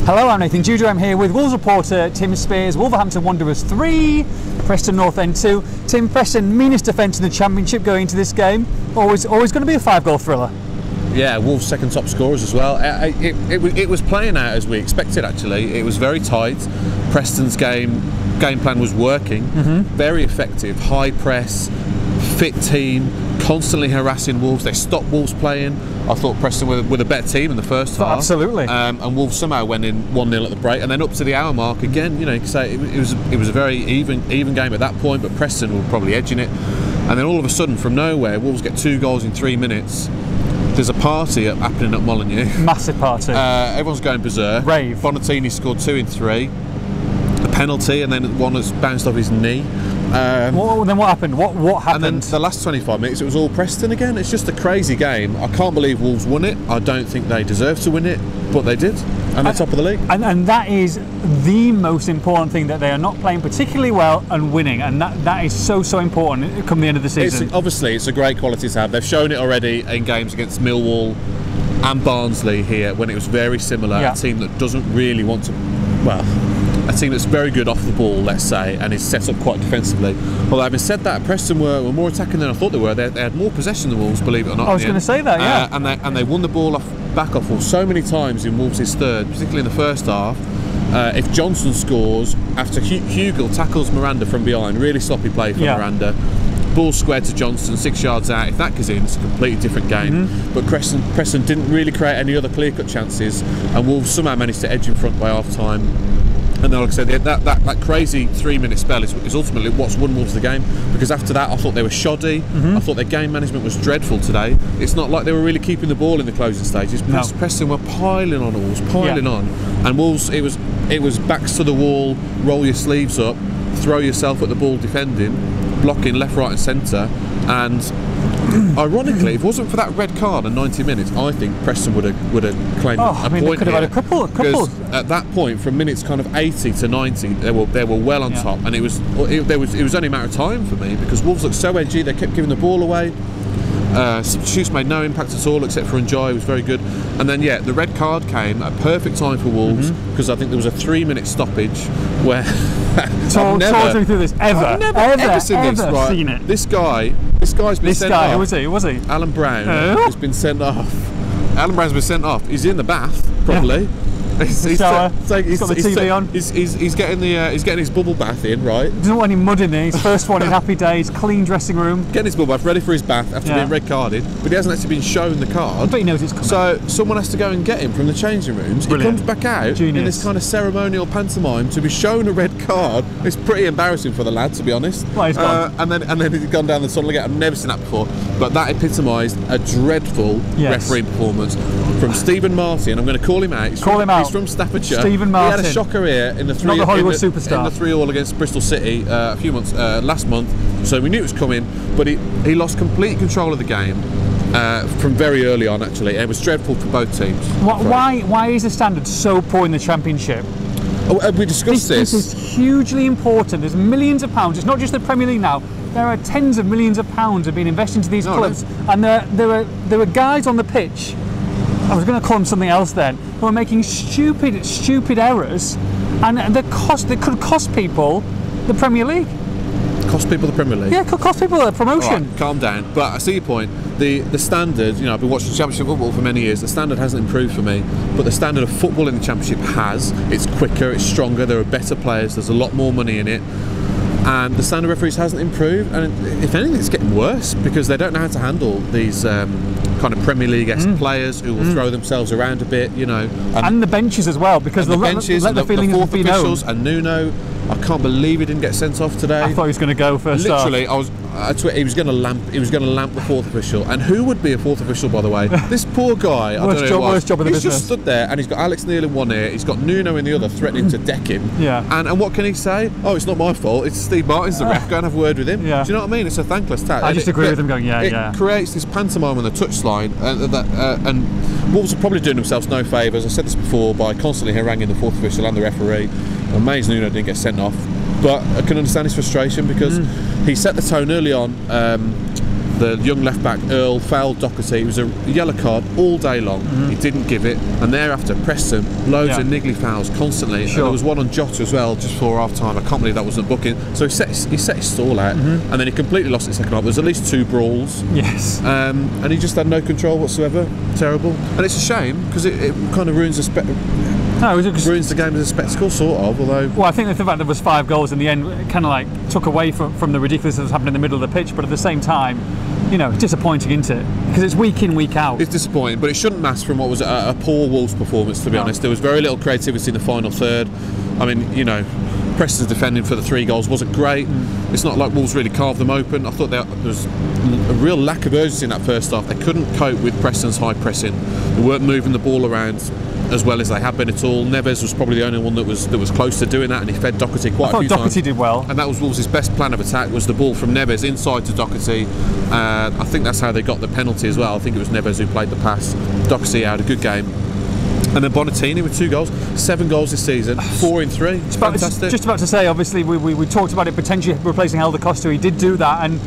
Hello, I'm Nathan Judah. I'm here with Wolves reporter Tim Spears. Wolverhampton Wanderers 3, Preston North End 2. Tim, Preston, meanest defence in the Championship going into this game. Always going to be a 5-goal thriller. Yeah, Wolves' second top scorers as well. It was playing out as we expected, actually. It was very tight. Preston's game plan was working. Very effective, high press, fit team, constantly harassing Wolves. They stopped Wolves playing. I thought Preston were a better team in the first half. Absolutely. And Wolves somehow went in 1-0 at the break, and then up to the hour mark again. You know, you could say it was a very even game at that point, but Preston were probably edging it. And then all of a sudden, from nowhere, Wolves get 2 goals in 3 minutes. There's a party happening at Molineux. Massive party. Everyone's going berserk. Rave. Bonatini scored 2 in 3. A penalty, and then one that's bounced off his knee. Then what happened? What happened? And then the last 25 minutes, it was all Preston again. It's just a crazy game. I can't believe Wolves won it. I don't think they deserved to win it, but they did, and they're top of the league. And that is the most important thing, that they are not playing particularly well and winning, and that is so important come the end of the season. Obviously, it's a great quality to have. They've shown it already in games against Millwall and Barnsley here, when it was very similar. Yeah. A team that doesn't really want to, a team that's very good off the ball, let's say, and is set up quite defensively. Well, having said that, Preston were more attacking than I thought they were. They had more possession than Wolves, believe it or not. I was going to say that, yeah. And they won the ball back off Wolves so many times in Wolves' third, particularly in the first half. If Johnson scores after Hugill tackles Miranda from behind, really sloppy play from Miranda. Ball squared to Johnson, 6 yards out. If that goes in, it's a completely different game. But Preston didn't really create any other clear-cut chances, and Wolves somehow managed to edge in front by half-time. And then, like I said, that crazy 3-minute spell is ultimately what's won Wolves the game, because after that I thought they were shoddy. I thought their game management was dreadful today. It's not like they were really keeping the ball in the closing stages. No. Preston were piling on Wolves, on. And Wolves, it was backs to the wall, roll your sleeves up, throw yourself at the ball defending, blocking left, right and centre. And ironically, if it wasn't for that red card in 90 minutes, I think Preston would have claimed a point. They could have had a couple. Because at that point, from minutes kind of 80 to 90, they were well on top, and it was only a matter of time for me, because Wolves looked so edgy. They kept giving the ball away. Shoots made no impact at all, except for Enjoy. It was very good. And then the red card came at a perfect time for Wolves, because I think there was a 3-minute stoppage where Talk me through this. I've never seen it. This guy's been sent off. Who was he? Alan Brown has been sent off. Alan Brown's been sent off. He's in the bath, probably. Yeah. He's got the TV on. He's getting his bubble bath in, right? Doesn't want any mud in there. His first one in Happy Days, clean dressing room. Getting his bubble bath, ready for his bath after being red carded, but he hasn't actually been shown the card. But he knows it's coming. So someone has to go and get him from the changing rooms. Brilliant. He comes back out Genius. in this kind of ceremonial pantomime to be shown a red card. It's pretty embarrassing for the lad, to be honest. Well, he's gone. And then he's gone down the tunnel again. I've never seen that before. But that epitomised a dreadful refereeing performance from Stephen Martin. I'm going to call him out. He's from Staffordshire. Stephen Martin. He had a shocker here in the 3-all against Bristol City last month. So we knew it was coming, but he lost complete control of the game from very early on. Actually, it was dreadful for both teams. Why is the standard so poor in the Championship? We discussed this. This is hugely important. There's millions of pounds. It's not just the Premier League now. There are tens of millions of pounds have been invested into these clubs, and there were guys on the pitch. I was going to call them something else then, who are making stupid errors, and that could cost people the Premier League. Cost people the Premier League? Yeah, could cost people a promotion. Right, calm down. But I see your point. The standard, I've been watching Championship football for many years. The standard hasn't improved for me, but the standard of football in the Championship has. It's quicker, it's stronger, there are better players, there's a lot more money in it. And the standard referees hasn't improved, and if anything, it's getting worse, because they don't know how to handle these kind of Premier League-esque players who will throw themselves around a bit, and the benches as well, because the benches, the fourth officials, and Nuno. I can't believe he didn't get sent off today. I thought he was going to go first. Literally, he was going to lamp. He was going to lamp the fourth official. And who would be a fourth official, by the way? This poor guy. Worst job in the business. He's just stood there, and he's got Alex Neil in one ear. He's got Nuno in the other, threatening to deck him. Yeah. And what can he say? Oh, it's not my fault. It's Steve Martin's the ref. Go and have a word with him. Yeah. Do you know what I mean? It's a thankless task. I just agree with him. It creates this pantomime on the touchline, and Wolves are probably doing themselves no favours. I said this before, by constantly haranguing the fourth official and the referee. And Mays Nuno didn't get sent off. But I can understand his frustration, because he set the tone early on The young left back Earl fouled Doherty. It was a yellow card all day long. He didn't give it, and thereafter Preston loads of niggly fouls constantly. Sure. And there was one on Jota as well just before half time. I can't believe that wasn't booking. So he set his stall out, and then he completely lost it second half. There was at least 2 brawls. Yes. And he just had no control whatsoever. Terrible. And it's a shame because it kind of ruins ruins the game as a spectacle, sort of. Although, well, I think the fact there was 5 goals in the end kind of like took away from the ridiculousness that was happening in the middle of the pitch. But at the same time, you know, it's disappointing, isn't it? Because it's week in, week out. It's disappointing, but it shouldn't mask from what was a poor Wolves performance, to be honest. There was very little creativity in the final third. I mean, you know, Preston's defending for the 3 goals wasn't great. It's not like Wolves really carved them open. I thought there was a real lack of urgency in that first half. They couldn't cope with Preston's high pressing. They weren't moving the ball around as well as they had been at all. Neves was probably the only one that was close to doing that, and he fed Doherty quite a few times. I thought Doherty did well. And that was Wolves' best plan of attack, was the ball from Neves inside to Doherty. I think that's how they got the penalty as well. I think it was Neves who played the pass. Doherty had a good game. And then Bonatini with 2 goals, 7 goals this season, 4 in 3. Fantastic. Just about to say, obviously, we talked about it potentially replacing Helder Costa. He did do that, and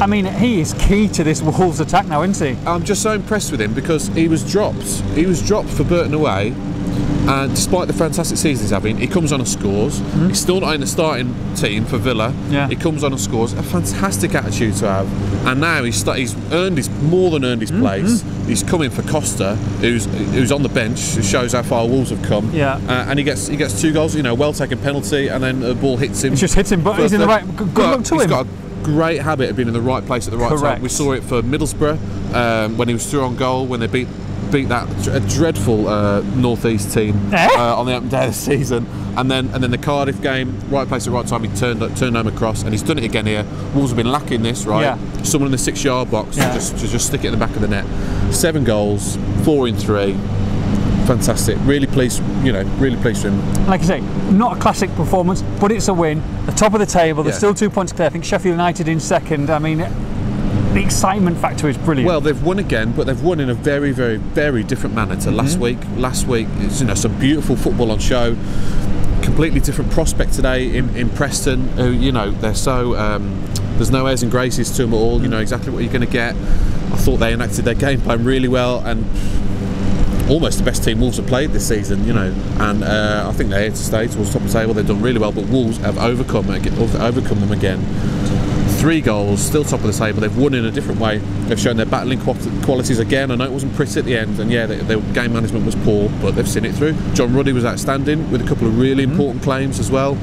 I mean, he is key to this Wolves attack now, isn't he? I'm just so impressed with him because he was dropped. He was dropped for Burton away. And despite the fantastic season he's having, he comes on and scores. He's still not in the starting team for Villa. Yeah. He comes on and scores. A fantastic attitude to have. And now he's more than earned his place. He's coming for Costa, who's on the bench, who shows how far Wolves have come. Yeah. And he gets 2 goals. You know, well taken penalty, and then the ball hits him. It just hits him, but he's in the right. Good luck to him. He's got a great habit of being in the right place at the right time. We saw it for Middlesbrough when he was through on goal when they beat that dreadful North East team on the opening day of the season, and then the Cardiff game, right place at the right time. He turned home across, and he's done it again here. Wolves have been lacking this, right? Yeah. Someone in the 6-yard box to just stick it in the back of the net. 7 goals, 4 in 3. Fantastic. Really pleased, really pleased with him. Like I say, not a classic performance, but it's a win. The top of the table. There's still 2 points clear. I think Sheffield United in second. I mean, the excitement factor is brilliant. Well, they've won again, but they've won in a very, very, very different manner to last week. Last week, it's some beautiful football on show. Completely different prospect today in Preston. Who, they're so there's no airs and graces to them at all. You know exactly what you're going to get. I thought they enacted their game plan really well, and almost the best team Wolves have played this season, and I think they're here to stay towards the top of the table. They've done really well, but Wolves have overcome them again. 3 goals, still top of the table. They've won in a different way. They've shown their battling qualities again. I know it wasn't pretty at the end, and their game management was poor, but they've seen it through. John Ruddy was outstanding with a couple of really important claims as well.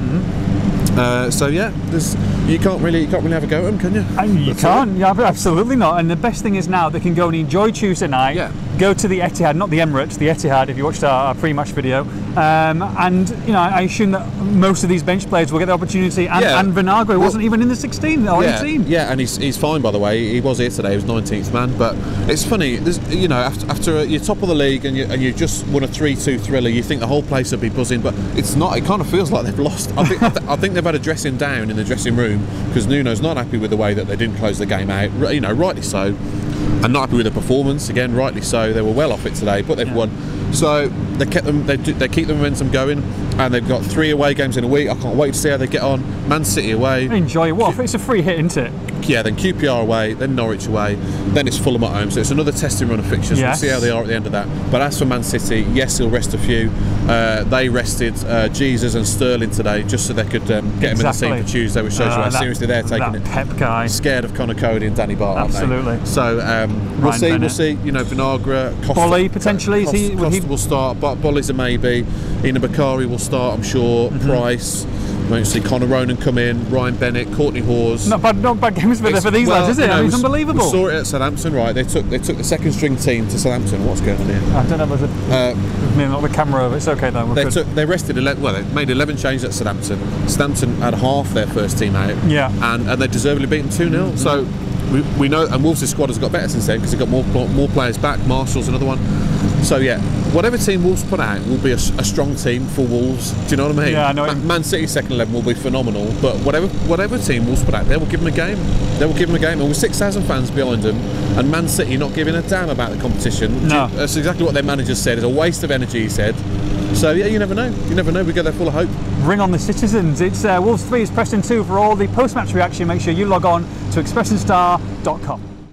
You can't really have a go at them, can you? You can't. Yeah, absolutely not. And the best thing is now they can go and enjoy Tuesday night. Yeah. Go to the Etihad, not the Emirates, the Etihad. If you watched our pre-match video, and I assume that most of these bench players will get the opportunity. And Vinagre wasn't even in the 16 or 18. Yeah, and he's fine, by the way. He was here today. He was 19th man. But it's funny, after you're top of the league and you just won a 3-2 thriller, you think the whole place would be buzzing, but it's not. It kind of feels like they've lost. I think they've had a dressing down in the dressing room because Nuno's not happy with the way that they didn't close the game out. Rightly so. And not happy with the performance, again, rightly so. They were well off it today, but they've won. So they keep the momentum going, and they've got 3 away games in a week. I can't wait to see how they get on. Man City away. Enjoy it. What? It's a free hit, isn't it? Yeah, then QPR away, then Norwich away, then it's Fulham at home. So it's another testing run of fixtures. Yes. We'll see how they are at the end of that. But as for Man City, yes, he'll rest a few. They rested Jesus and Sterling today just so they could get him in the team for Tuesday, which shows you how seriously they're taking it. Pep guy. Scared of Conor Cody and Danny Bart, Absolutely. Aren't they? So we'll see. Vinagre, Costa, Bolly potentially. Costa will start, but Bolly's a maybe. Ina Bakari will start, I'm sure. Price. Won't see Conor Ronan come in, Ryan Bennett, Courtney Hawes. Not bad games for these lads, is it? It's unbelievable. We saw it at Southampton, right? They took the second string team to Southampton. What's going on here? I don't know. Not the camera over. It's okay though. They rested 11. Well, they made 11 changes at Southampton. Southampton had half their first team out. Yeah. And they deservedly beaten 2-0. So we know, and Wolves' squad has got better since then because they've got more players back. Marshall's another one. So yeah, whatever team Wolves put out will be a strong team for Wolves. Do you know what I mean? Yeah, I know. Man City's second 11 will be phenomenal, but whatever team Wolves put out, they will give them a game. They will give them a game, and with 6,000 fans behind them, and Man City not giving a damn about the competition. No. That's exactly what their manager said. It's a waste of energy, he said. So yeah, you never know. You never know. We go there full of hope. Ring on the citizens. It's Wolves 3, it's Preston 2. For all the post-match reaction, make sure you log on to expressionstar.com.